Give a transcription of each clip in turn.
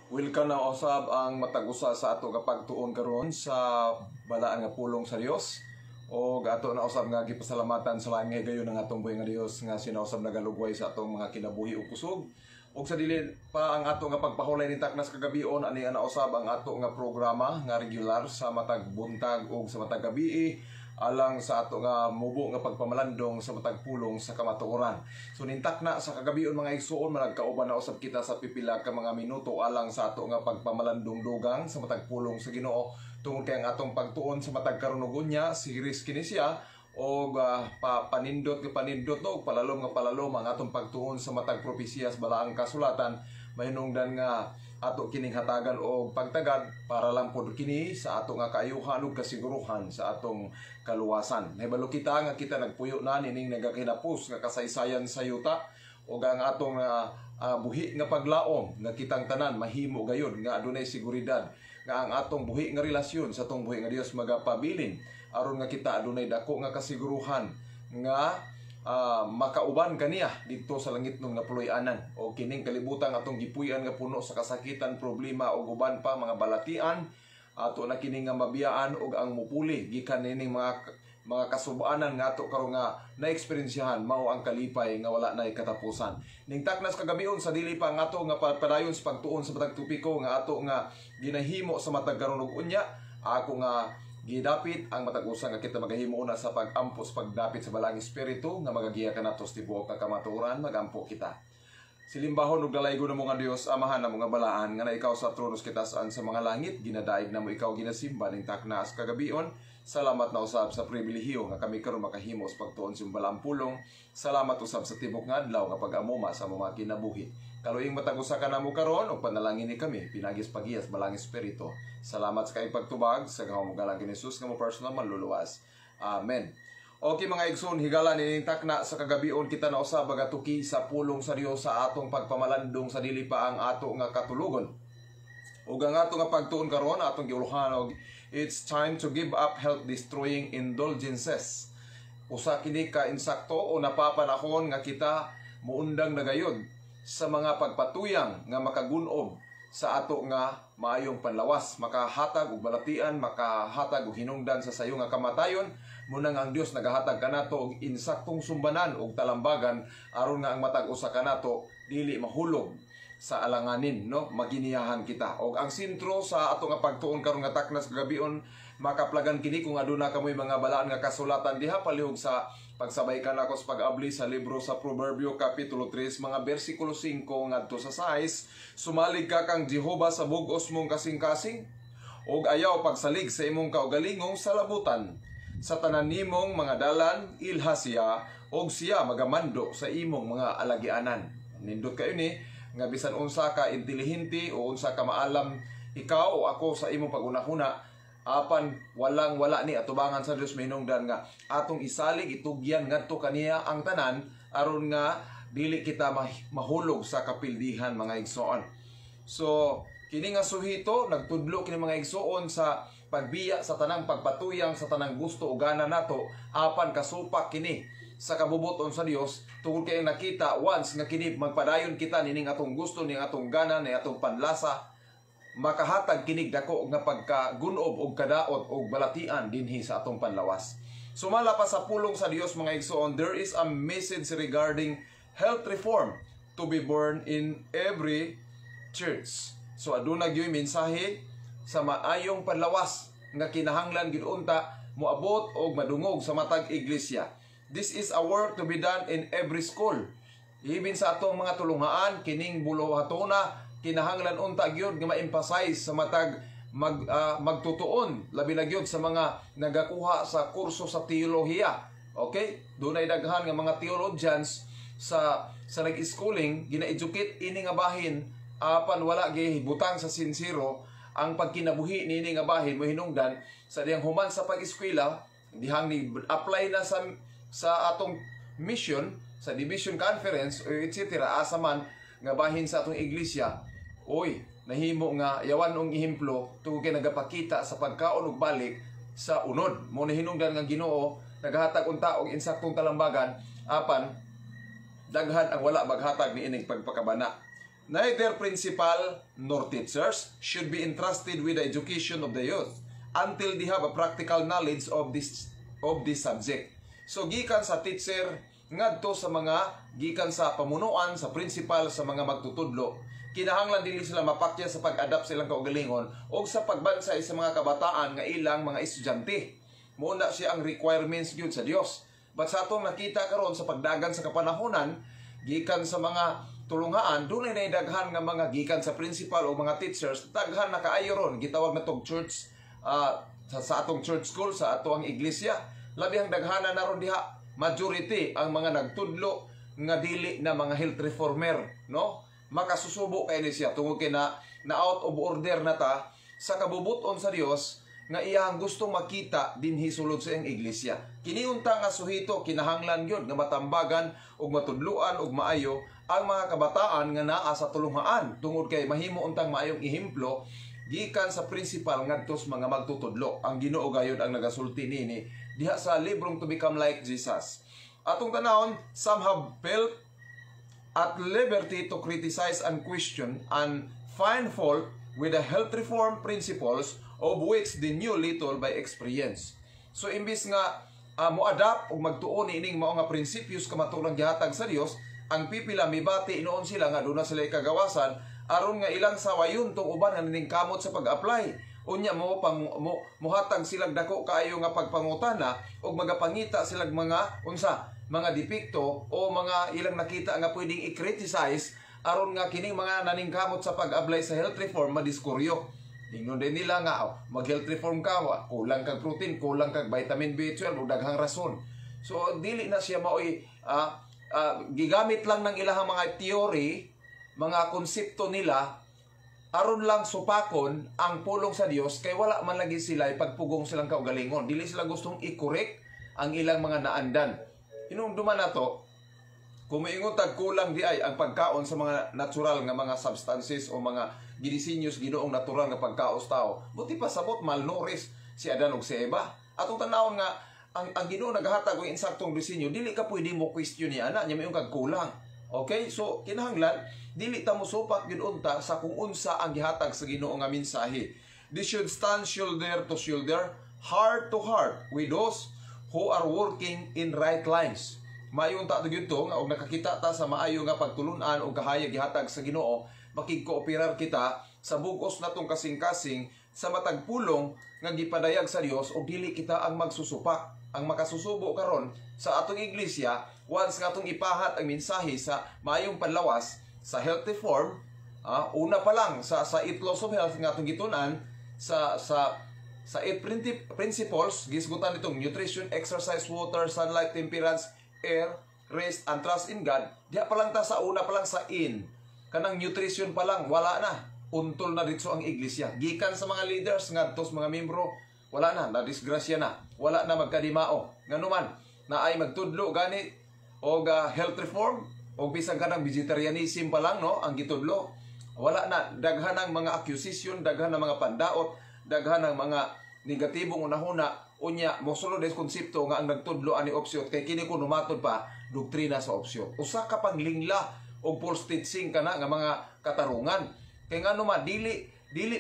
Welcome na usab ang matag-usa sa ato kapag tuon karon sa balaan nga pulong sa Dios. O ato na usab nga gipasalamatan sa lain nga gayon ng atong buhi nga Dios nga sinausab nagalugway sa atong mga kinabuhi ug kusog. Ug sa dili pa ang ato nga pagpahulay ni taknas kagabion ani ana usab ang ato nga programa nga regular sa matag buntag ug sa matag gabii alang sa ato nga mubo nga pagpamalandong sa matag pulong sa kamatuoran. So nintakna sa kagabion mga igsuon malagkauban na usab kita sa pipila ka mga minuto alang sa ato nga pagpamalandong dugang sa matag pulong sa Ginoo tungod kay ang atong pagtuon sa matag karunugon series kini siya o panindot no palalom ang atong pagtuon sa matag propesya sa balaang kasulatan mahinungdan nga ato kining hatagan o pagtagad para lang pod kini sa ato nga kaayuhan ug kasiguruhan sa atong kaluwasan. Nahibalo kita nga kita nagpuyo na nining nagakinapos nga kasaysayan sa yuta o ang atong buhi nga paglaom nga kitang tanan mahimo gayon nga adunay seguridad nga ang atong buhi nga relasyon sa atong buhi nga Dios magapabilin aron nga kita adunay dako nga kasiguruhan nga makauban kaniya dito sa langit nung napuloy-anan o kining kalibutan atong gipuy-an nga puno sa kasakitan, problema o uban pa mga balatian ato na kining nga mabiyaan og ang mupuli gikan nining mga kasubanan nga ato karon nga na-eksperyensyahan mao ang kalipay nga wala nay katapusan. Ning taknas kagabion sa dili pa nga ato nga padayon sa pagtuon sa matag tupiko nga ato nga ginahimo sa matag karon ug unya ako nga gidapit ang matag-usa nga kita magahimo una sa pag-ampos pagdapit sa balang espiritu nga magagiya kanato sa tibuok nga kamatuoran magampo kita. Silimbahon ug dalaygon namo nga Dios amahan namo nga balaan nga na ikaw sa tronos kita saan sa mga langit ginadaig namo ikaw ginasimba ning taknas kagabion. Salamat na usab sa pribilehiyo nga kami karon makahimo sa pagtuon sa balang pulong. Salamat usab sa tibok nga adlaw nga pag-amuma sa mga kinabuhi. Kaluing matag-usa ka namo karon ug panalangin ni kami pinagis pagiyas balang espiritu. Salamat sa kay pagtubag sa kamugalang ni Jesus nga mo personal manluluwas. Amen. Okay mga igsoon, higala nining takna sa kagabion kita na usab bagatuki sa pulong sa Dios sa atong pagpamalandong sa dili pa ang ato nga katulugon. Ug ang ato nga pagtuon karon atong giuluhan og it's time to give up health destroying indulgences. Usa kini ka insakto o napapanahon nga kita muundang na gayud sa mga pagpatuyang nga makagun-ob sa ato nga maayong panlawas, makahatag og balatian, makahatag og hinungdan sa sayo nga kamatayon. Munang ang Dios nagahatag kanato og insaktong sumbanan og talambagan aron nga ang matag-usa kanato dili mahulog sa alanganin, no, maginiyahan kita. Og ang sentro sa ato nga pagtuon karon nga taknas kagabion makaplagan kini kung aduna kamoy mga balaan nga kasulatan diha palihog sa pagsabay ka nako sa pag-abli sa libro sa Proverbio kapitulo 3 mga bersikulo 5 ngadto sa 6. Sumalig ka kang Jehova sa bug-os mong kasing-kasing og ayaw pagsalig sa imong kaugalingong salabutan. Sa tanan nimong mga dalan ilha siya og siya magamando sa imong mga alagianan. Nindot kayo ni nga bisan unsa ka intelihente o unsa ka maalam ikaw o ako sa imong pagunahuna apan wala ni atubangan sa Dios mahinungdan nga atong isalig itugyan ngadto kaniya ang tanan aron nga dili kita mahulog sa kapildihan mga igsoon. So kini nga suhito nagtudlo kini mga igsoon sa pagbiya sa tanang pagpatuyang sa tanang gusto o gana nato apan kasupak kini sa kabubuton sa Dios tungod kay nakita once nga kini magpadayon kita nining atong gusto ning atong gana ni atong panlasa makahatag kinig dako nga pagkagunob og kadaot og balatian dinhi sa atong panlawas. Sumala pa sa pulong sa Dios mga igsoon, there is a message regarding health reform to be born in every church. So aduna gyud mensahe sa maayong panlawas nga kinahanglan gid unta moabot og madungog sa matag iglesia. This is a work to be done in every school. Ibin sa atong mga tulungaan kining buluhatona kinahanglan unta gyud nga ma-emphasize sa matag magtutuon labi na gyud sa mga nagakuha sa kurso sa teolohiya. Okay? Dunay daghan nga mga theologians sa nag-schooling gina-educate ini nga bahin apan wala gihibutang sa sinsiro ang pagkinabuhi nini nga bahin mo hinungdan sa diyang human sa pag-eskwela dihang ni apply na sa atong mission sa division conference etc. asa man nga bahin sa atong iglesia oy nahimo nga yawan og ehemplo tungod kay nagapakita sa pagkaon ug balik sa unod mo na hinungdan nga Ginoo nagahatag unta og insaktong talambagan apan daghan ang wala maghatag ni ining pagpakabana. Neither principal nor teachers should be entrusted with the education of the youth until they have a practical knowledge of this subject. So gikan sa teacher ngadto sa mga gikan sa pamunuan, sa principal, sa mga magtutudlo, kinahanglan dili sila mapakya sa pag-adapt sa ilang kaugalingon o sa pagbansay sa mga kabataan nga ilang mga estudyante. Muna siya ang requirements gyud sa Dios. But sa atong nakita karon sa pagdagan sa kapanahonan, gikan sa mga tulungaan, dunay na daghan nga mga gikan sa principal o mga teachers, daghan na kaayo ron, gitawag na tong church, sa atong church school, sa atong iglesia. Labi ang daghana na ron diha, majority ang mga nagtudlo nga dili na mga health reformer, no? Makasusubo kay ni siya tungod kay na out of order na ta sa kabubuton sa Dios nga iyang gustong makita dinhi sulod sa iyang iglesia. Kiniunta nga suhito kinahanglan gyud nga matambagan ug matudluan ug maayo ang mga kabataan nga naa sa tulungaan tungod kay mahimo untang maayong ehemplo gikan sa principal ngadto sa mga magtutudlo. Ang Ginoo gayud ang nagasulti nini diha sa librong To Become Like Jesus. Atong tanawon, some have felt at liberty to criticize and question and find fault with the health reform principles of which they knew little by experience. So imbis nga mo-adapt o magtuon ining mao nga prinsipyos kamatulang gihatag sa Dios, ang pipila mibati inoon sila nga doon na sila kagawasan aron nga ilang sawayon tong uban nga ning kamot sa pag-apply. Unya muhatag silang dako kaayo nga pagpangutana og magapangita silang mga mga depekto o mga ilang nakita nga pwedeng i-criticize aron nga kining mga naningkamot sa pag-apply sa health reform madiskuryo. Ingnon din nila nga mag-health reform ka, kulang kag protein, kulang kag vitamin B12 ug daghang rason. So dili na siya maoy gigamit lang ng ilahang mga theory, mga konsepto nila aron lang supakon ang pulong sa Dios kay wala man lagi sila ipagpugong silang kaugalingon. Dili sila gustong i-correct ang ilang mga naandan. Hinumduman nato kung maingon tag kulang di ay ang pagkaon sa mga natural nga mga substances o mga ginisenyos Ginoong natural nga pagkaos tao. Buti pa sabot malnourished si Adan ug si Eva. Atong tanawon nga ang Ginoo naghatag og insaktong disenyo, dili ka pwede mo question ni ana nya mayon kag kulang. Okay? So kinahanglan dili ta mo supak gyud unta sa kung unsa ang gihatag sa Ginoo nga mensahe. This should stand shoulder to shoulder, heart to heart with those who are working in right lines. Mayon ta gyud to nga og nakakita ta sa maayo nga pagtulunan og kahayag gihatag sa Ginoo, makigkooperar kita sa bug-os natong kasing-kasing sa matag pulong nga gipadayag sa Dios og dili kita ang magsusupak. Ang makasusubo karon sa atong iglesia once nga atong ipahat ang mensahe sa maayong panlawas sa health reform, una pa lang sa 8 laws of health nga atong gitun-an sa 8 principles gisgutan nitong nutrition, exercise, water, sunlight, temperance, air, rest, and trust in God. Diha pa lang ta sa una pa lang sa kanang nutrition pa lang wala na, untol na dito ang iglesia gikan sa mga leaders ngadto sa mga membro wala na disgrasya na, wala na magkadimao nganuman na ay magtudlo gani og health reform o bisan kanang vegetarianism pa lang no ang gitudlo, wala na, daghan ng mga accusation, daghan ng mga pandaot, daghan ng mga negatibong unahuna. Unya mosulod des konsepto nga ang nagtudlo ani opsyon kay kini kuno matod pa doktrina sa opsyon. Usa ka panglingla og false teaching kana nga mga katarungan. Kay ngano man dili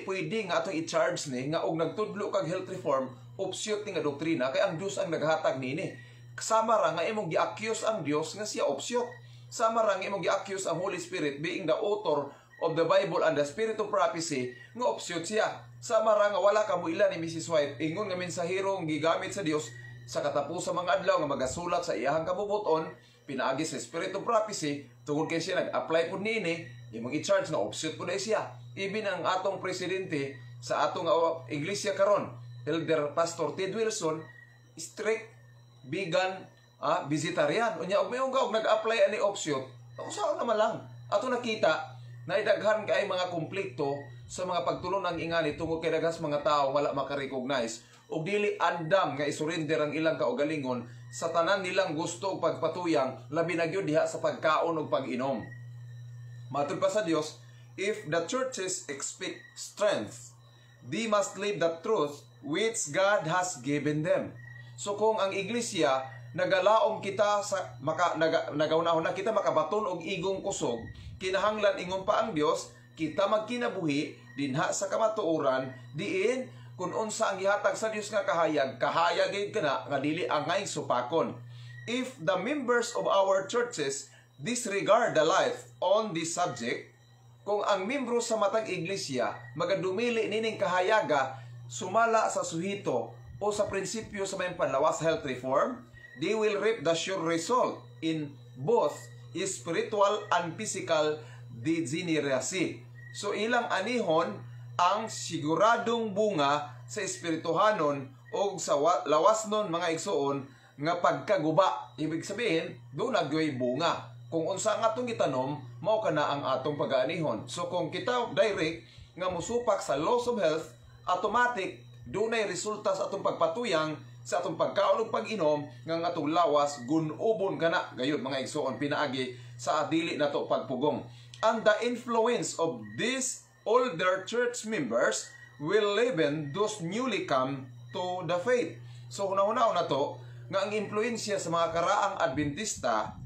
pwede nga atong i-charge ni nga og nagtudlo kag health reform opsyon ni nga doktrina kay ang Dios ang naghatag nini. Sama ra nga imong gi-accuse ang Dios nga siya opsyon. Sama ra nga imong gi-accuse ang Holy Spirit being the author of the Bible and the Spirit of prophecy nga opsyon siya. Sama ra nga wala ka mo ila ni Mrs. White ingon nga mensahero gigamit sa Dios sa katapusang mga adlaw nga magasulat sa iyahang kabubuton pinaagi sa Spirit of prophecy tungod kay siya nag-apply pud niini imong i-charge na opsyon pud siya. Even ang atong presidente sa atong iglesia karon, Elder Pastor Ted Wilson, strict vegan, vegetarian. Unya og mayong og nag-apply ani opsyon. Usaon naman lang. Ato nakita na idaghan kay mga konflikto sa mga pagtulunang ingani tungod kay daghas mga tawo wala maka-recognize ug dili andam nga isurrender ang ilang kaugalingon sa tanan nilang gusto ug pagpatuyang labi na gyud diha sa pagkaon ug pag-inom. Matud pa sa Dios, if the churches expect strength, they must live the truth which God has given them. So kung ang iglesia nagalaom kita sa nagaunahon na kita makabaton og igong kusog kinahanglan ingon pa ang Dios kita magkinabuhi dinha sa kamatuoran diin kun unsa ang gihatag sa Dios nga kahayag gid kana nga dili angay supakon. If the members of our churches disregard the life on this subject, kung ang membro sa matag iglesia magadumili nining kahayaga sumala sa suhito o sa prinsipyo sa may panlawas health reform, they will reap the sure result in both spiritual and physical degeneracy. So ilang anihon ang siguradong bunga sa espirituhanon o sa lawasnon mga igsoon nga pagkaguba. Ibig sabihin, doon nagyoy bunga. Kung unsa ang atong gitanom, mao kana ang atong pag-aanihon. So kung kita direct nga musupak sa loss of health, automatic dunay resulta sa atong pagpatuyang sa atong pagkaon ug pag-inom nga atong lawas gun-ubon kana gayud mga igsoon pinaagi sa dili nato pagpugong. And the influence of these older church members will leaven those newly come to the faith. So una-una na to nga ang impluensya sa mga karaang Adventista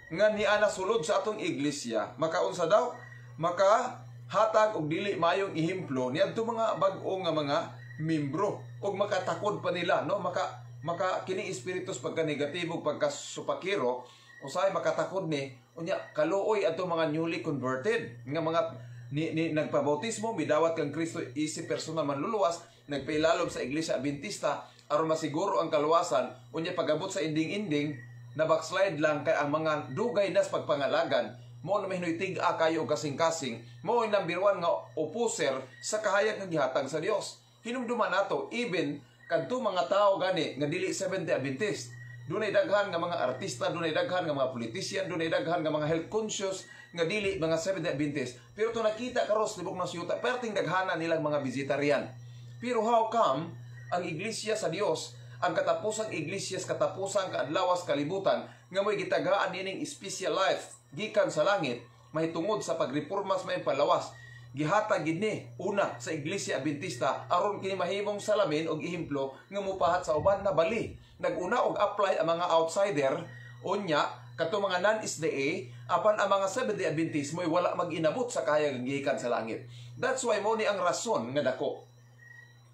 nga niana sulod sa atong iglesia makaunsa daw makahatag og dili mayong ihimplo niadto mga bag-o nga mga membro og makatakod pa nila no maka kini espiritus pagka negatibo pagka supakiro usay makatakod ni unya kaluoy adto mga newly converted nga mga nagpabautismo midawat kang Kristo isip personal manluluwas nagpailalom sa iglesia Adventista aron masiguro ang kaluwasan unya pagabot sa inding-inding na backslide lang kay ang mga dugay nas pagpangalagan mo na mahinoy tig-a kayo kasing-kasing mo ang number 1 nga opposer sa kahayag nga gihatag sa Dios. Hinumduman nato even kadto mga tao gani nga dili Seventh-day Adventist. Dunay daghan nga mga artista, dunay daghan nga mga politician, dunay daghan nga mga health conscious nga dili mga Seventh-day Adventist. Pero to nakita karos libok na siyuta, perting daghana nilang mga vegetarian. Pero how come ang iglesia sa Dios, ang katapusang iglesia sa katapusang kaadlawas kalibutan nga mo'y gitagaan nining special life gikan sa langit mahitungod sa pagreporma sa may palawas gihatag gid ni una sa iglesia Adventista aron kini mahimong salamin og ihimplo nga mopahat sa uban na bali. Naguna og apply ang mga outsider unya kadto mga non-SDA apan ang mga Seventh-day Adventist mo'y wala mag-inabot sa kahayag gikan sa langit. That's why mo ni ang rason nga dako.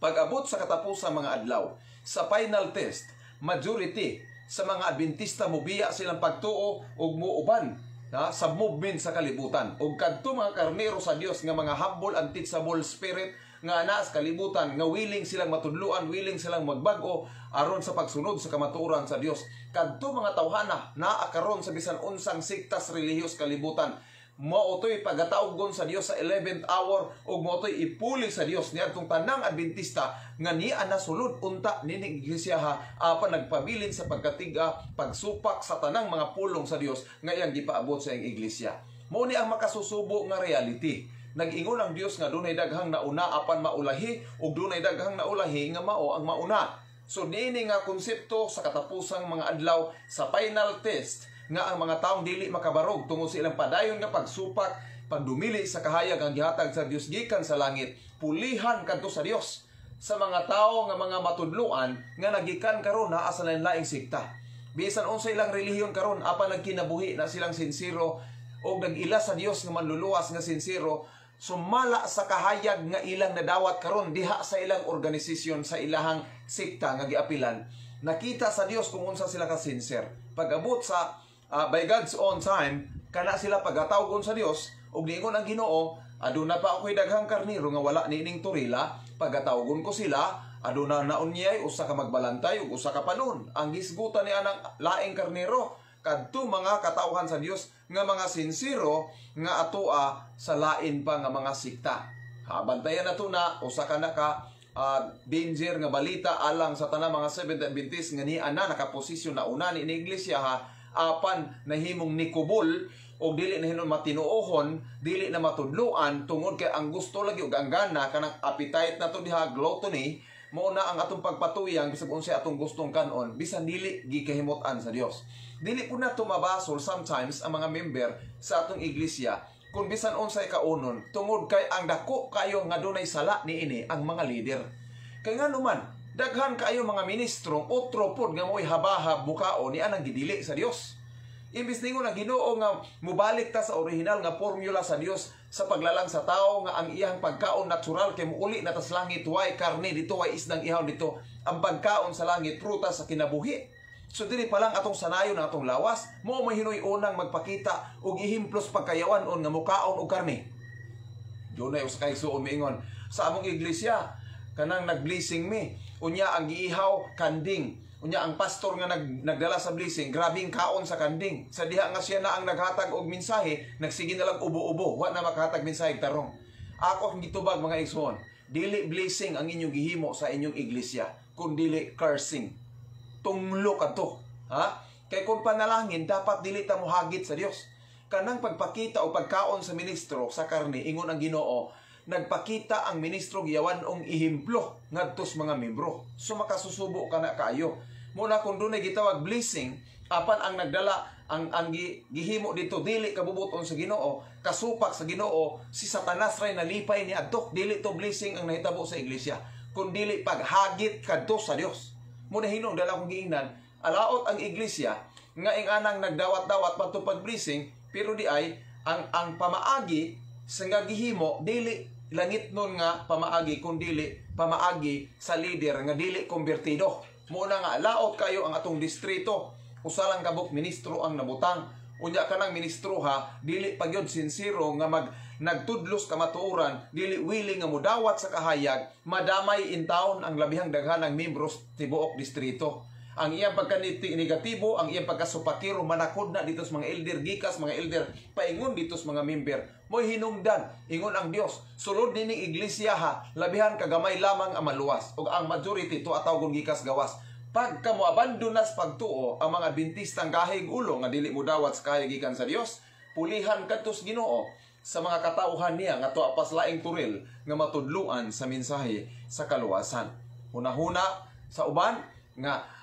Pag-abot sa katapusang mga adlaw sa final test, majority sa mga Adventista mobiya silang pagtuo og muuban sa movement sa kalibutan ug kadto mga karnero sa Dios nga mga humble and teachable spirit nga ana sa kalibutan nga willing silang matudluan, willing silang magbag-o aron sa pagsunod sa kamatuoran sa Dios. Kadto mga tawhana naa karon sa bisan unsang sektas relihiyos kalibutan mao toy pagatawgon sa Dios sa 11th hour ug mao toy ipuli sa Dios niadtong tanang Adventista nga niya na sulod unta nining iglesia apan nagpabilin sa pagkatiga pagsupak sa tanang mga pulong sa Dios nga iyang gipaabot sa iyang iglesia. Mao ni ang makasusubo nga reality. Nag-ingon ang Dios nga dunay daghang nauna apan maulahi ug dunay daghang naulahi nga mao ang mauna. So niini nga konsepto sa katapusang mga adlaw sa final test nga ang mga taong dili makabarog tungod sa ilang padayon nga pagsupak, pagdumili sa kahayag ang gihatag sa Dios gikan sa langit, pulihan kadto sa Dios sa mga tao nga mga matudluan nga nagikan karon naa sa lain-laing sekta. Bisan unsa ilang relihiyon karon apan nagkinabuhi na silang sinsero o nag-ila sa Dios nga manluluwas nga sinsero, sumala sa kahayag nga ilang nadawat karon diha sa ilang organisasyon sa ilahang sekta nga giapilan. Nakita sa Dios kung unsa sila ka sincer. Pag-abot sa by God's own time, kana sila pagatawgon sa Dios ug niingon ang Ginoo, aduna pa ako'y daghang karniro nga wala nining turila, pagatawgon ko sila, aduna naon niyay usa ka magbalantay ug usa ka panon. Ang gisgutan niya ng laing karniro kadto mga katawhan sa Dios nga mga sinsiro nga atoa sa lain pa nga mga sikta. Bantayan nato na usa ka na ka danger nga balita alang sa tanang mga Seventh-day Adventist nga ni ana nakaposisyon na una ni iglesia apan nahimong nikubol o dili na hinon matinuohon, dili na matudluan tungod kay ang gusto lagi ug ang gana kanang appetite nato diha gluttony mao na ang atong pagpatuyang bisag unsay atong gustong kanon bisan dili gikahimot-an sa Dios. Dili po nato mabasol sometimes ang mga member sa atong iglesia kung bisan unsay kaunon tungod kay ang dako kayo nga dunay sala niini ang mga leader. Kay nganuman daghan kayo mga ministro, otro pod nga mo'y habahab bukao ni anang gidili sa Dios. Imbis ningon ang Ginoo nga mubalik ta sa original nga formula sa Dios sa paglalang sa tao nga ang iyang pagkaon natural kay muuli na tas langit, way karne dito, way isdang ihaw dito. Ang pagkaon sa langit prutas sa kinabuhi. So dili pa lang atong sanayon atong lawas, mo mahinoy unang magpakita og ihimplos pagkayawan-on nga mukaon og karne. Dunay usa ka igsuon miingon sa among iglesia kanang nag-blessing mi. Unya ang giihaw kanding. Unya ang pastor nga nagdala sa blessing, grabing kaon sa kanding. Sa diha nga siya na ang naghatag og mensahe, nagsige na lang ubo-ubo, wa na makahatag mensahe tarong. Ako ang gitubag mga igsoon, dili blessing ang inyong gihimo sa inyong iglesia, kun dili cursing. Tunglo kadto, ha? Kay kung panalangin dapat dili ta mohagit sa Dios. Kanang pagpakita o pagkaon sa ministro sa karne, ingon ang Ginoo, nagpakita ang ministro giyawan-ong ihimplo ngadtos mga membro. So makasusubo ka na kaayo. Muna kung dunay gitawag blessing, apan ang nagdala ang gihimo dito dili kabubuton sa Ginoo, kasupak sa Ginoo, si Satanas ray nalipay ni adto. Dili to blessing ang nahitabo sa iglesia, kun dili paghagit kadto sa Dios. Muna hinung dala kong giingnan, alaot ang iglesia nga ing anang nagdawat-dawat patupad blessing, pero di ay ang pamaagi sa nga gihimo dili langit nun nga pamaagi kun dili pamaagi sa leader nga dili konbertido. Muna nga laot kayo ang atong distrito, usalang kabuk ministro ang nabutang. Unya kanang ministro ha, dili pagyod sincero nga nagtudlos kamatuoran, dili willing nga mudawat sa kahayag, madamay in town ang labihang daghanang membros tibuok distrito. Ang iyang pagka-negatibo, ang iyang pagkasupakiro, manakod na dito sa mga elder, gikas mga elder, paingon dito sa mga member. Mo'y hinungdan, ingon ang Dios, sulod nining iglesia ha, labihan kagamay lamang ang maluwas, o ang majority to atawgon gikas gawas. Pagka mo abandonas pagtuo, ang mga Adventistang kahig ulo, nga dili mo dawat sa kahig gikan sa Dios, pulihan kadtos Ginoo sa mga katauhan niya, nga to apas laing turil, nga matudluan sa mensahe sa kaluwasan. Huna-huna sa uban, nga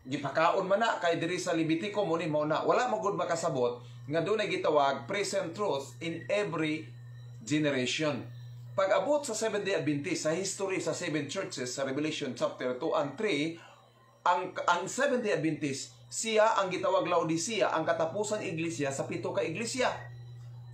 gipakaon man na kay diri sa Levitico muni mao na wala magud makasabot nga dunay gitawag present truth in every generation. Pag abot sa Seventh-day Adventist sa history sa seven churches sa Revelation chapter 2 and 3, ang Seventh-day Adventist siya ang gitawag Laodicea, ang katapusang iglesia sa pito ka iglesia.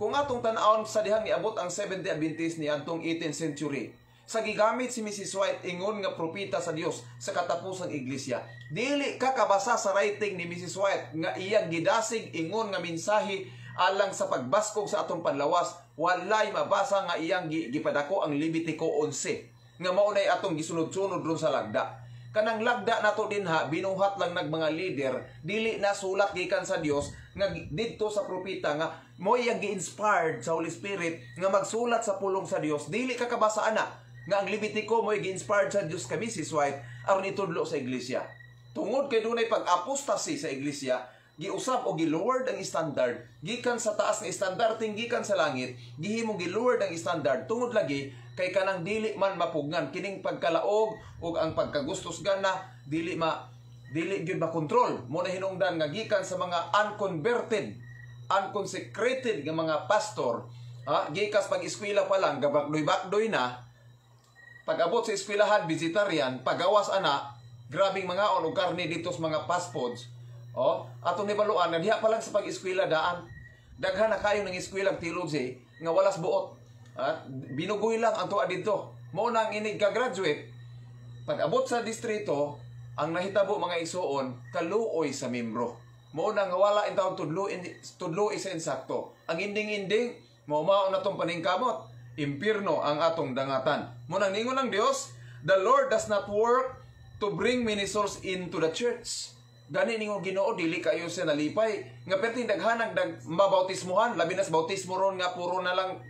Kung atong tan-awon sa dihang niabot ang Seventh-day Adventist ni antong 18th century, sa gigamit si Mrs. White ingon nga propeta sa Dios sa katapusang iglesia. Dili ka kabasa sa writing ni Mrs. White nga iyang gidasig ingon nga mensahe alang sa pagbaskog sa atong panlawas. Walay mabasa nga iyang gipadako ang Levitico 11 nga mao nay atong gisunod-sunod ron sa lagda. Kanang lagda nato dinha binuhat lang nag mga leader, dili na sulat gikan sa Dios nga didto sa propeta nga mo iyang gi-inspired sa Holy Spirit nga magsulat sa pulong sa Dios. Dili ka kabasa ana nga ang Levitico mo'y gi-inspired sa Diyos kami Mrs. White aron itudlo sa iglesia. Tungod kay dunay pag-apostasy sa iglesia, giusab o gi-lowered ang standard gikan sa taas nga standard gikan sa langit, gihimong gi-lowered ang standard tungod lagi kay kanang dili man mapugnan kining pagkalaog ug ang pagkagustos gana dili gyud makontrol. Mo na hinungdan nga gikan sa mga unconverted, unconsecrated nga mga pastor, gikas pag-eskwela pa lang gabakdoy-bakdoy na. Pag-abot sa eskwelahan, vegetarian, pagawas ana, grabing mga og karne dito sa mga fast foods. Atong nibaluan, nadiha pa lang sa pag-eskwela daan. Daghan na kayo ng eskwelang theology nga walas buot. Binugoy lang ang tuwa dito. Mao na ang inig ka-graduate. Pag-abot sa distrito, ang nahitabo mga isuon, kaluoy sa membro. Mao na nga wala in taon tudlo isa insakto. Ang inding-inding, mao na tong paningkamot. Impierno ang atong dangatan. Munang ningon ng Dios, the Lord does not work to bring many souls into the church. Gani ningon Ginoo dili kayo sa nalipay nga perting daghanang mabautismohan, labi na sa bautismo ron nga puro na lang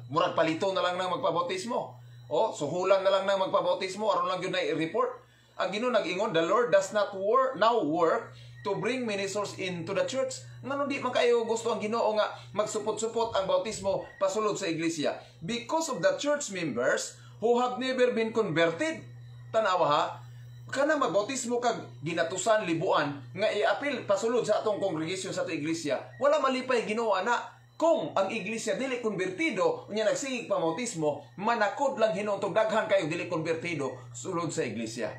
murag palito na lang nang magpabautismo. Suhulan na lang nang magpabautismo aron lang gyud na i-report. Ang Ginoo nag-ingon, the Lord does not work to bring many souls into the church. Ngano di man kayo gusto ang Ginoo nga magsupot-supot ang bautismo pasulod sa iglesia? Because of the church members who have never been converted. Tanawa ha, kana magbautismo kag ginatusan libuan nga i-apil pasulod sa atong congregation sa atong iglesia. Wala malipay Ginoo ana. Kung ang iglesia dili konbertido, unya nagsigig pa bautismo, manakod lang hinuntog daghan kayo dili konbertido sulod sa iglesia.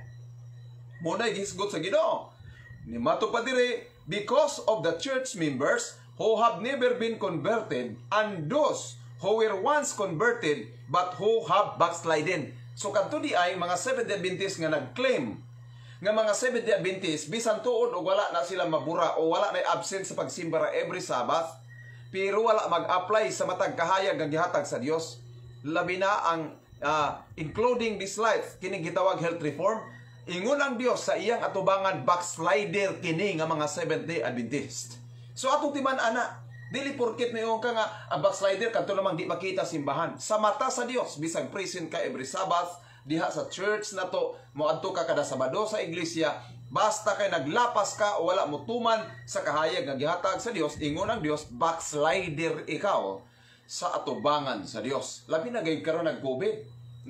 Muna gisgot sa Ginoo. Ni mato pa dire because of the church members who have never been converted and those who were once converted but who have backslidden. So kadto di ay mga Seventh-day Adventist nga nag-claim nga mga Seventh-day Adventist bisan tuod o wala na sila mabura o wala na absent sa pagsimba every Sabbath, pero wala mag-apply sa matag kahayag nga gihatag sa Dios. Labi na ang including this life kining gitawag health reform. Ingon ang Dios sa iyang atubangan backslider kini nga mga Seventh-day Adventist. So atong timan ana, dili porket mayon ka nga ang backslider kadto namang di makita simbahan. Sa mata sa Dios bisag present ka every Sabbath diha sa church na to, moadto ka kada Sabado sa iglesia, basta kay naglapas ka o wala mo tuman sa kahayag nga gihatag sa Dios, ingon ang Dios backslider ikaw sa atubangan sa Dios. Labi na gayud karon nag-COVID,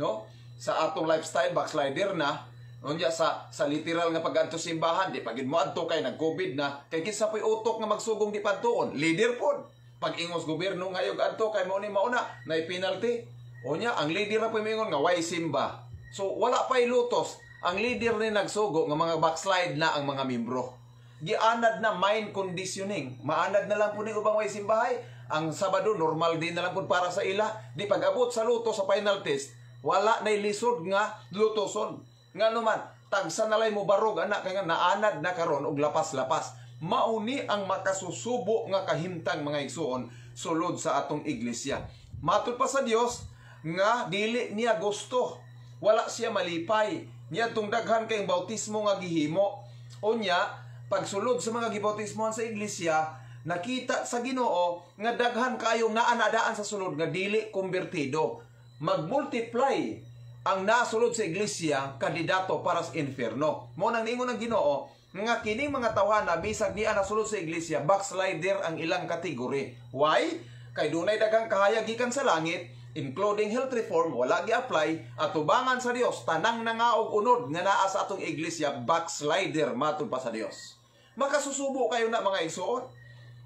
no? Sa atong lifestyle backslider na. Unya sa literal nga pag-adto simbahan, di pagid mo adto kay nag-COVID na, kay kinsa po'y utok nga magsugong di padtuon, leader pod. Pag ingos gobyerno ngayog adto kay mao ni mauna, nay penalty. Unya ang leader na po'y mingon nga why simba. So wala pa'y lutos, ang leader ni nagsugo nga mga backslide na ang mga membro. Gianad na mind conditioning. Maanad na lang po ni ubang way simbahay. Ang Sabado normal din na lang po para sa ila. Di pag-abot sa luto sa final test, wala na lisod nga lutoson. Nga naman, tagsa nalay mo barog anak kay nga naanad na karon og lapas-lapas. Mauni ang makasusubo nga kahimtang mga igsuon sulod sa atong iglesia. Matud pa sa Dios nga dili niya gusto, wala siya malipay niya tong daghan kay bautismo nga gihimo. Unya pagsulod sa mga gibautismohan sa iglesia, nakita sa Ginoo nga daghan kayong naanadaan sa sulod nga dili konbertido. Magmultiply ang nasulod sa iglesia kandidato para sa inferno. Mo nang ingon ng Ginoo nga kining mga tawhana bisag niya nasulod sa iglesia, backslider ang ilang kategory. Why? Kay dunay daghang kahayag gikan sa langit, including health reform, wala gi-apply, at tubangan sa Dios tanang nangaog unod nga naa sa atong iglesia, backslider matud pa sa Dios. Makasusubo kayo na mga igsuon.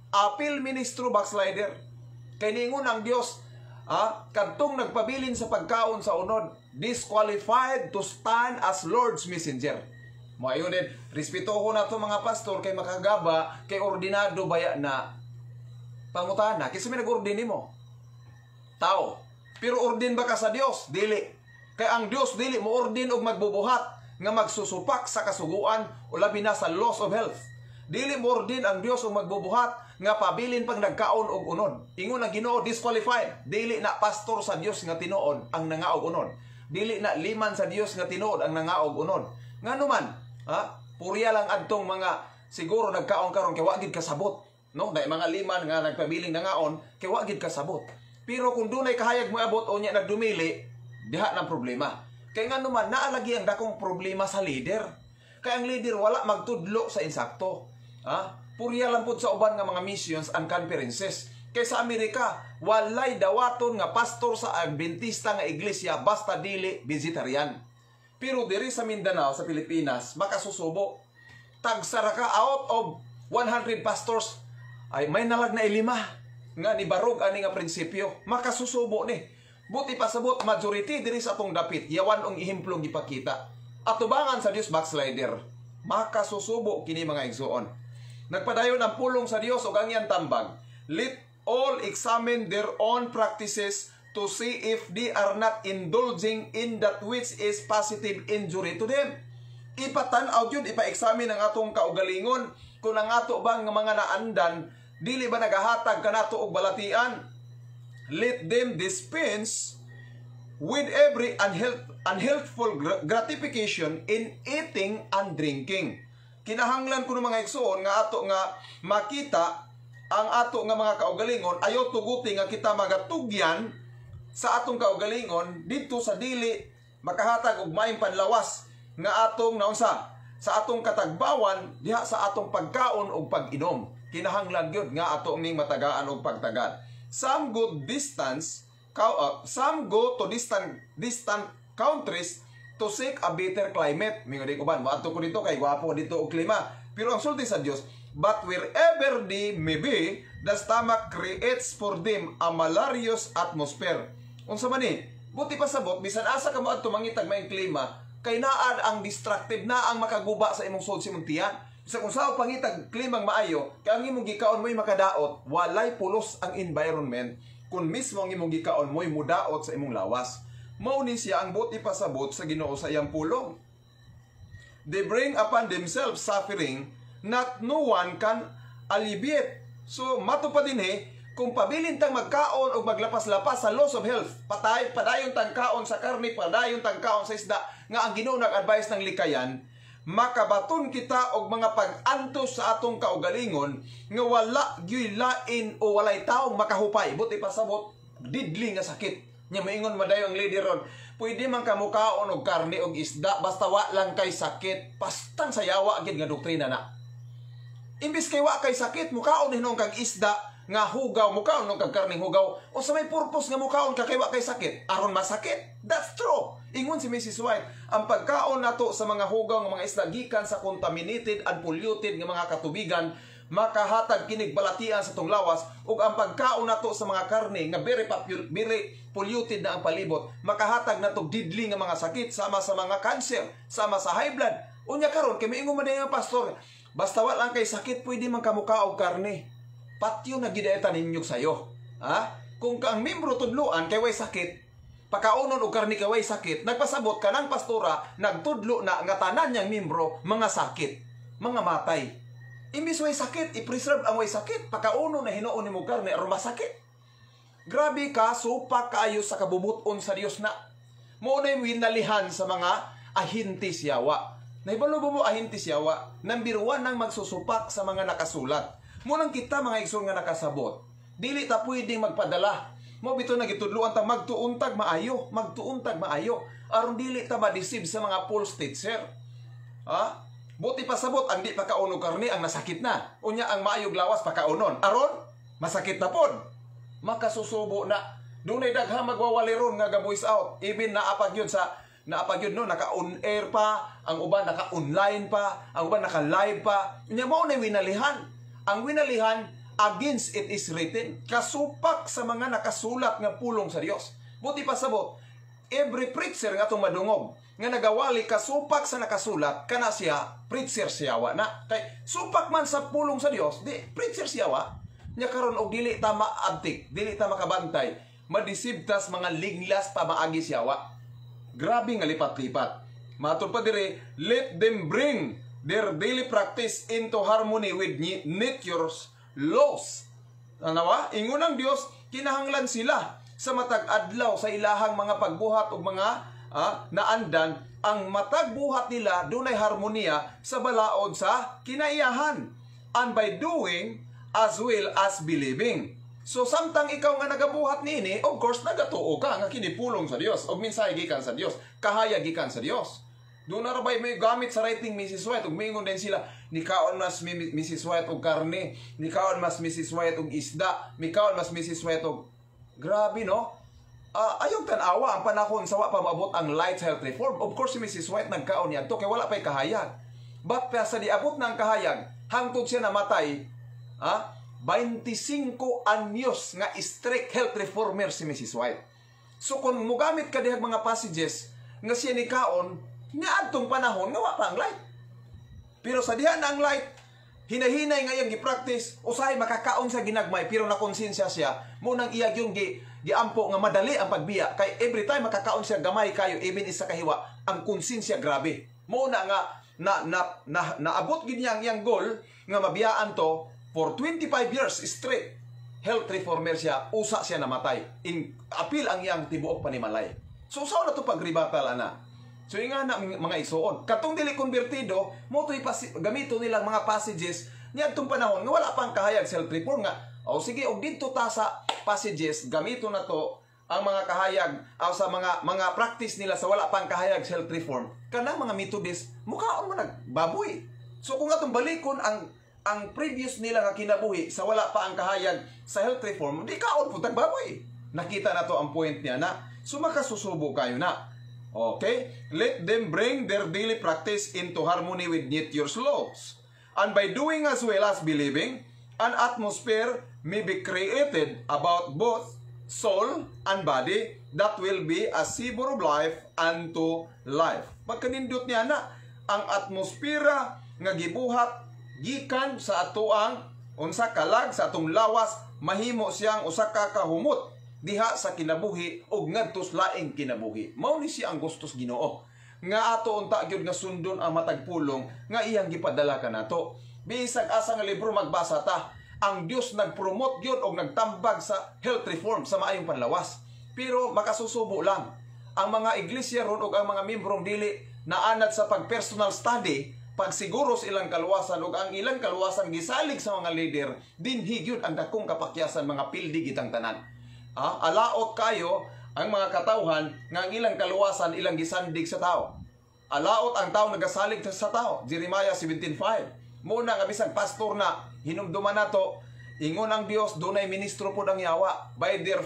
Apil ministro backslider. Kay ningon ang Dios, kadtong nagpabilin sa pagkaon sa unod, disqualified to stand as Lord's messenger. Maayun din, respetuho na to mga pastor kay makagaba, kay ordinado baya na pangutana. Kasi may nag-ordini mo. Tao. Pero ordin ba ka sa Dios? Dili. Kay ang Dios dili mo ordin og magbubuhat nga magsusupak sa kasuguan o labi na sa loss of health. Dili mo ordin ang Dios og magbubuhat nga pabilin pang nagkaon og unod. Ingon ang Ginoo disqualified. Dili na pastor sa Dios nga tinuod ang nangaog unod. Dili na liman sa Dios nga tinuod ang nangaog unod. Ngano man, purya lang adtong mga siguro nagkaon karon kay wa gid kasabot, no? Dai mga liman nga nagpabiling nangaon kay wa gid kasabot. Pero kung dunay kahayag mo abot o nya nagdumili, diha nang problema. Kay ngano man naalagi ang dakong problema sa leader. Kay ang leader wala magtudlo sa insakto. Purya lang pud sa uban nga mga missions and conferences. Kay sa Amerika, walay dawaton nga pastor sa Adventista nga iglesia basta dili vegetarian. Pero diri sa Mindanao, sa Pilipinas, makasusubo. Tagsara ka out of 100 pastors, ay may nalag na 5 nga ni barog ani nga prinsipyo. Makasusubo ni. Buti pasabot majority diri sa atong dapit, yawan ang ihimplong gipakita. Atubangan sa Dios backslider. Makasusubo kini mga igsuon. Nagpadayon ang pulong sa Dios o ang iyang tambag. Let all examine their own practices to see if they are not indulging in that which is positive injury to them. Ipatanaw yun, ipa-examine ang atong kaugalingon kung ang ato bang mga naandan, dili ba nagahatag kanato og balatian. Let them dispense with every unhealthful gratification in eating and drinking. Kinahanglan ko ng mga igsoon nga ato nga makita ang ato nga mga kaugalingon, ayo tuguti nga kita magatugyan sa atong kaugalingon dito sa dili makahatag og maayong panlawas nga atong naunsa sa atong katagbawan diha sa atong pagkaon og pag-inom. Kinahanglan gyud nga atong ning matagaan og pagtagad. Some go to distant countries to seek a better climate. Mingon din uban, moadto ko dito kay gwapo dito og klima. Pero ang sulti sa Dios, but wherever they may be, the stomach creates for them a malarious atmosphere. Unsa man ni? Buti pasabot bisan asa ka moadto mangitag maayong klima, kay naa ang destructive na ang makaguba sa imong sulod simuntian. Sa kung sao pangitag klimang maayo, kaya ang imong gikaon mo'y makadaot, walay pulos ang environment, kung mismo ang imong gikaon mo'y mudaot sa imong lawas. Mao ni siya ang buti pasabot sa Ginoo sa iyang pulong. They bring upon themselves suffering that no one can alleviate. So, matupad din kung pabilin tang magkaon o maglapas-lapas sa loss of health, padayon tang kaon sa karne, padayon tang kaon sa isda, nga ang Ginoo nag-advise ng likayan, makabaton kita og mga pag-antos sa atong kaugalingon nga wala gyud lain o walay taong makahupay. Buti pasabot didli nga sakit. Nya moingon madayo ang lady ron, pwede man ka mukaon og karne og isda basta wa lang kay sakit. Pastang sayawa gid nga doktrina na. Imbis kay wa kay sakit, mukaon hinong kag isda nga hugaw, mukaon ng kag karning hugaw. O sa may purpose nga mukaon ka kay wa kay sakit, aron masakit. That's true. Ingon si Mrs. White, ang pagkaon nato sa mga hugaw ng mga isda gikan sa contaminated and polluted nga mga katubigan, makahatag kinig balatian sa tong lawas, ug ang pagkaon nato sa mga karne nga very polluted na ang palibot, makahatag nato didli nga mga sakit sama sa mga cancer, sama sa high blood. Unya karon kay miingon man nga pastor, basta wa lang kay sakit pwede man kamuka og karne. Patyo na gidayta ninyo sayo. Ha? Kung ang membro tudluan kay way sakit, pakaunon og karne kay way sakit, nagpasabot ka ng pastora, nagtudlo na nga tanan niyang membro mga sakit, mga matay. Imbis way sakit, i-preserve ang way sakit, pakaunon na hinuon nimo karne aron masakit. Grabe ka, supa kaayo sa kabubuton sa Dios na. Mao na winalihan sa mga ahintis yawa. Nahibalo mo ahintis yawa, number 1 nang magsusupak sa mga nakasulat. Munang kita mga igsoon nga nakasabot, dili ta pwedeng magpadala. Mo bito nagitudluan ta magtuuntag maayo, aron dili ta ma-deceive sa mga false teacher. Ha? Buti pasabot ang di pakaunog karne ang nasakit na. Unya ang maayog lawas pakaunon, aron masakit na pod. Makasusubo na. Dunay daghang magwawaliron nga ga-voice out. Even naapag yun no, naka-on air pa, ang uban naka-online pa, ang uban naka-live pa. Unya mao na winalihan. Ang winalihan, against it is written, kasupak sa mga nakasulat nga pulong sa Dios. Buti pasabot, every preacher nga itong madungog, nga nagawali kasupak sa nakasulat, kana siya, preacher siyawa na. Kay supak man sa pulong sa Dios, di, preacher siyawa. Nya karon og dili ta maabtik, dili ta makabantay, madisibtas mga liglas pa maagi siyawa. Grabe nga lipat-lipat. Matod pa dire, let them bring their daily practice into harmony with nature's laws. Anawa, ingon ang Dios, kinahanglan sila sa matag adlaw sa ilahang mga pagbuhat ug mga naandan, ang matag buhat nila dunay harmonia sa balaod sa kinaiyahan, and by doing as well as believing. So samtang ikaw nga nagabuhat niini, of course nagatuo ka nga kinipulong sa Dios og mensahe gikan sa Dios, kahayag gikan sa Dios. Doon na rabay may gamit sa writing Mrs. White. Ug mingon din sila, nikaon mas Mrs. White og karne, nikaon mas Mrs. White og isda, nikaon mas Mrs. White og... Grabe, no? Ayong tanawa ang panahon sa wa pa maabot ang light health reform. Of course, si Mrs. White nagkaon niya to kay wala pa'y kahayag. But sa diabot ng kahayag, hangtod siya namatay, 25 anyos nga strict health reformer si Mrs. White. So kung mugamit ka dihang mga passages nga siya nikaon, nga adtong panahon nga wa pa ang light. Pero sa diha na ang light, hinahinay nga iyang gi-practice, usahay makakaon sa ginagmay pero nakonsensya siya, mo nang iyag yung giampo nga madali ang pagbiya. Kay every time makakaon siya gamay kayo, even isa kahiwa, ang konsensya grabe. Mo na nga naabot gid niya ang iyang goal nga mabiyaan to for 25 years straight. Health reformer siya, usa siya namatay. In appeal ang iyang tibuok panimalay. So sao na to pagribatal ana? So nga na mga isuon. Katong dili konbertido, mo to'y gamito nilang mga passages niya itong panahon nga wala pang kahayag self-reform nga. O sige, og dito ta sa passages, gamito na to ang mga kahayag sa mga practice nila sa wala pang kahayag self-reform. Kana mga Methodist, mukhaon mo nagbaboy. So kung atong balikon ang previous nila nga kinabuhi sa wala pa ang kahayag sa health reform, di kaon po tagbaboy. Nakita na to ang point niya na. So makasusubo kayo na. Okay? Let them bring their daily practice into harmony with nature's laws. And by doing as well as believing, an atmosphere may be created about both soul and body that will be a savor of life unto life. Pagkanindot niya na, ang atmosfera nga gibuhat gikan sa atoang unsa kalag sa atong lawas mahimo siyang usa ka kahumot diha sa kinabuhi ug ngadto sa laing kinabuhi. Mao ni siya ang gustos Ginoo nga ato unta gyud nga sundon ang matag pulong nga iyang gipadala kanato. Bisag asa nga libro magbasa ta, ang Dios nagpromote gyud og nagtambag sa health reform sa maayong panlawas. Pero makasusubo lang ang mga iglesia ron ug ang mga miyembrong dili naanad sa pag-personal study, pagsiguro sa ilang kaluwasan ug ang ilang kaluwasan gisalig sa mga leader, dinhi gyud ang dakong kapakyasan mga pildi gitang tanan. Alaot kayo ang mga katawhan nga ang ilang kaluwasan ilang gisandig sa tao. Alaot ang tao nagasalig sa tao. Jeremiah 17:5. Muna nga bisag pastor na hinumduman nato, ingon ang Dios dunay ministro pud ang yawa. By their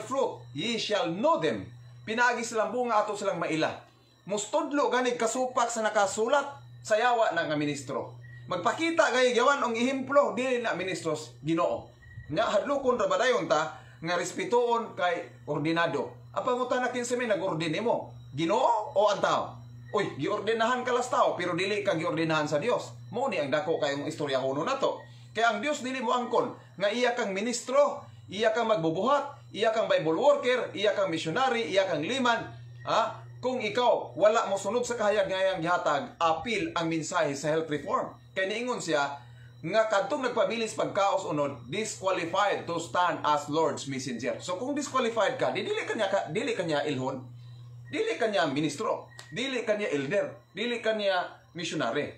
fruit ye shall know them. Pinaagi silang bunga ato silang maila. Mustudlo ganig kasupak sa nakasulat sa yawa na nga ministro. Magpakita gay gawan ang ehemplo dili na ministros Ginoo. Nya hadlokon ra badayon ta nga respetuon kay ordinado. Apa mo ta na kinsa may nag-ordine mo? Ginoo o ang tao? Uy, giordinahan ka las tao pero dili ka giordinahan sa Dios. Mao ni ang dako kayong istorya kuno nato. Kaya ang Dios dili mo angkon nga iya kang ministro, iya kang magbubuhat, iya kang Bible worker, iya kang missionary, iya kang liman. Kung ikaw wala mo sunod sa kahayag nga iyang gihatag, apil ang mensahe sa health reform. Kaya niingon siya nga kadtong nagpabilis pagkaos unod, disqualified to stand as Lord's messenger. So kung disqualified ka, dili kanya ilhon, dili kanya ministro, dili kanya elder, dili kanya missionary.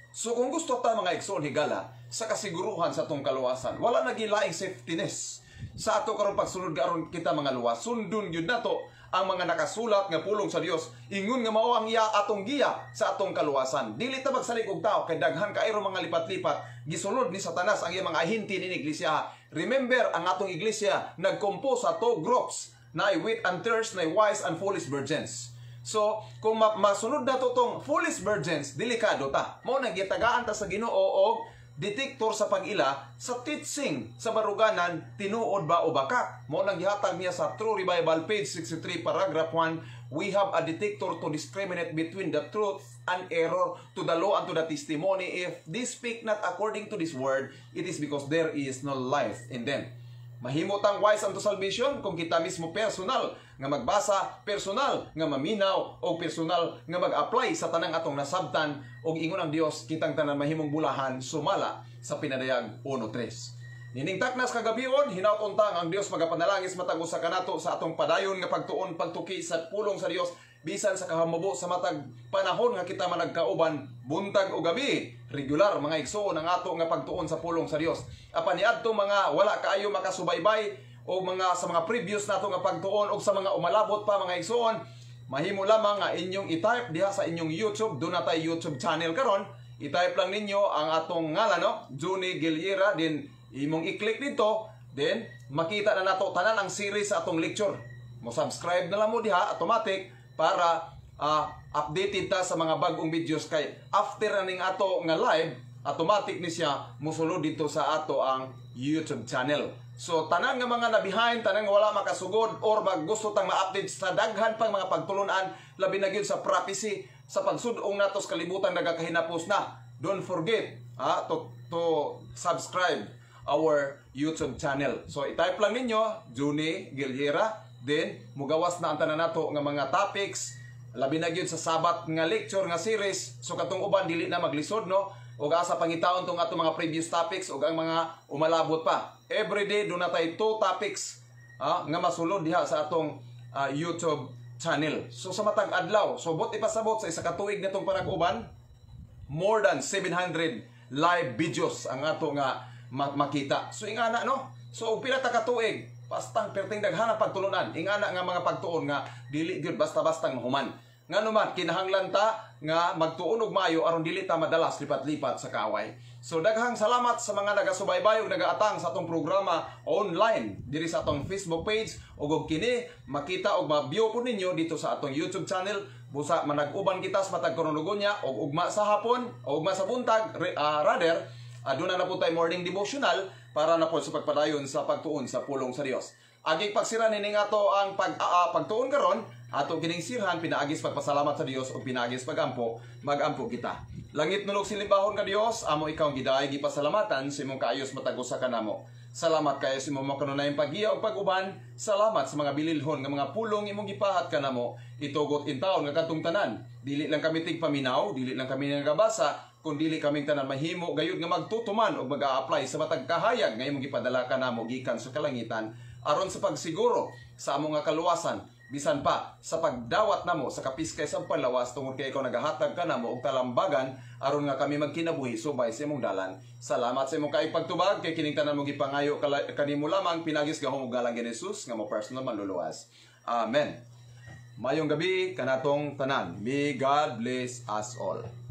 So kung gusto ta mga igsoon higala sa kasiguruhan sa atong kaluwasan, wala nagilaing safetyness sa ato karon pagsunod karon kita mga luwas. Sundon gyud nato ang mga nakasulat nga pulong sa Dios. Ingon nga mao ang atong giya sa atong kaluwasan. Dili ta magsalig og tao kay daghan kaayro mga lipat-lipat gisulod ni Satanas ang iyang mga ahinti ni iglesia. Remember ang atong iglesia nagkompose sa two groups, na wheat and tares, na wise and foolish virgins. So kung masunod nato tong foolish virgins, delikado ta. Mao nang gitagaan ta sa Ginoo og detektor sa pag-ila sa teaching sa baruganan, tinuod ba o bakak. Mo nang gihatag niya sa True Revival page 63 paragraph 1, we have a detector to discriminate between the truth and error, to the law and to the testimony. If they speak not according to this word, it is because there is no life in them. Mahimot ang wise unto salvation kung kita mismo personal nga magbasa, personal nga maminaw, o personal nga mag-apply sa tanang atong nasabtan, og ingon ang Dios kitang tanan mahimong bulahan sumala sa pinadayag 1:3. Nining taknas kagabion, hinaut-untang ang Dios magapanalangis matag usa kanato sa atong padayon nga pagtuon pagtuki sa pulong sa Dios bisan sa kahamubo sa matag panahon nga kita managkauban buntag o gabi. Regular mga igsoon ang ato nga pagtuon sa pulong sa Dios. Apan niadto mga wala kaayo makasubaybay o mga sa mga previous nato nga pagtuon o sa mga umalabot pa mga igsoon, mahimo lamang nga inyong i-type diha sa inyong YouTube. Doon na tayo YouTube channel karon. I-type lang ninyo ang atong ngalan, no? Johnny Giliera. Then imong i-click dito, then makita na nato tanan ang series sa atong lecture. Mo subscribe na lang mo diha automatic para updated ta sa mga bagong videos. Kay after ning ato nga live, automatic ni siya musulod dito sa ato ang YouTube channel. So tanan nga mga na-behind, tanan nga wala makasugod or gusto tang ma-update sa daghan pang mga pagtulunan, labi na gyud sa prophecy, sa pagsudong nato sa kalibutan nagakahinapos na. Don't forget to subscribe our YouTube channel. So i-type lang ninyo Johnny Giliera, then mugawas na ang tanan nato nga mga topics, labi na gyud sa Sabat nga lecture nga series. So katong uban dili na maglisod, no? O asa pangitaon tong ato mga previous topics o ang mga umalabot pa. Every day do na tayo 2 topics nga masulod diha sa atong YouTube channel. So sa matag adlaw, so bot ipasabot sa isa ka tuig nitong panag-uban, more than 700 live videos ang ato nga makita. So ingana, no? So pila ta ka tuig, bastang perting daghana pagtulunan. Ingana nga mga pagtuon nga dili gyud basta-bastang mahuman. Nga naman, kinahanglan ta nga magtuon og maayo aron dili ta madalas lipat-lipat sa kaaway. So daghang salamat sa mga nagasubaybay ug nagaatang sa atong programa online diri sa atong Facebook page, ug kini makita og ma-view po ninyo dito sa atong YouTube channel. Busa manag-uban kita sa matag koronogonya og ugma sa hapon o ugma sa buntag, rather aduna na po tay morning devotional para na po sa pagpadayon sa pagtuon sa pulong sa Dios. Aging pagsira ni ato ang pagtuon karon, ato kining sirhan pinaagis pagpasalamat sa Dios o pinaagis magampo kita. Langit nulog silimbahon nga Dios, amo ikaw gidaay gipasalamatan sa imong kaayos matagusa kanamo. Salamat kayo sa imong kanunayang paggiya ug pag-uban. Salamat sa mga bililhon nga mga pulong imong gipahat kanamo. Itugot in taon nga katong tanan. Dili lang kami tigpaminaw, dili lang kami nagabasa, kun dili kaming tanan mahimo gayud nga magtutuman ug mag-a-apply sa matag kahayag nga imong gipadala kanamo gikan sa kalangitan aron sa pagsiguro sa among nga kaluwasan. Bisan pa sa pagdawat namo sa kapiskay sa panlawas tungod kay ikaw nagahatag kanamo og talambagan aron nga kami magkinabuhi subay sa imong dalan. Salamat sa imong kaipagtubag kay kining tanan mo gipangayo kanimo lamang pinagis gahong ugalang ni Jesus nga mo personal manluluwas. Amen. Mayong gabi kanatong tanan. May God bless us all.